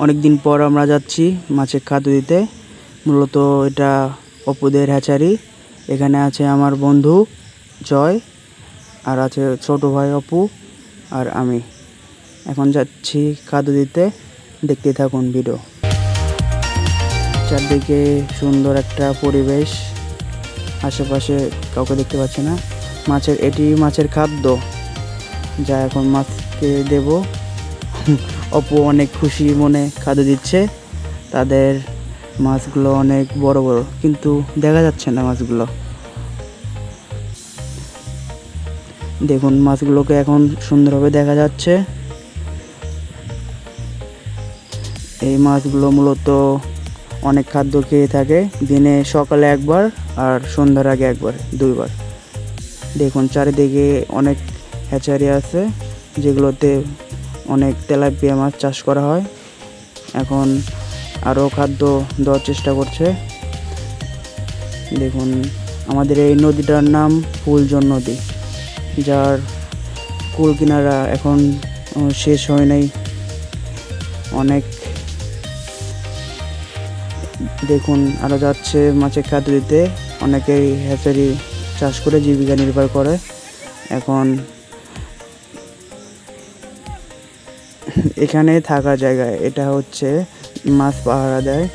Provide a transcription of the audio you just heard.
অনেক দিন পর আমরা যাচ্ছি মাছের খাদ্য দিতে। মূলত এটা অপুদের হ্যাচারি। এখানে আছে আমার বন্ধু জয়, আর আছে ছোট ভাই অপু, আর আমি। এখন যাচ্ছি খাদ্য দিতে, দেখতে থাকুন ভিডিও। চারদিকে সুন্দর একটা পরিবেশ, আশেপাশে কাউকে দেখতে পাচ্ছি না। এটি মাছের খাদ্য, যা এখন মাছকে দেব। অপু অনেক খুশি মনে খাদ্য দিচ্ছে। তাদের মাছগুলো অনেক বড় বড়, কিন্তু দেখা যাচ্ছে না মাছগুলো। দেখুন মাছগুলোকে এখন সুন্দরভাবে দেখা যাচ্ছে। এই মাছগুলো মূলত অনেক খাদ্য খেয়ে থাকে, দিনে সকালে একবার আর সন্ধ্যার আগে একবার, দুইবার। দেখুন চারিদিকে অনেক হ্যাচারি আছে, যেগুলোতে অনেক তেলাপিয়া মাছ চাষ করা হয়। এখন আরও খাদ্য দেওয়ার চেষ্টা করছে। দেখুন আমাদের এই নদীটার নাম ফুলজন নদী, যার কুল কিনারা এখন শেষ হয় নাই। অনেক দেখুন আরও যাচ্ছে মাছের খাদ্য দিতে। অনেকেই হ্যাচারি চাষ করে জীবিকা নির্বাহ করে। এখন এখানে থাকার জায়গায়, এটা হচ্ছে মাছ পাহারা দেয়।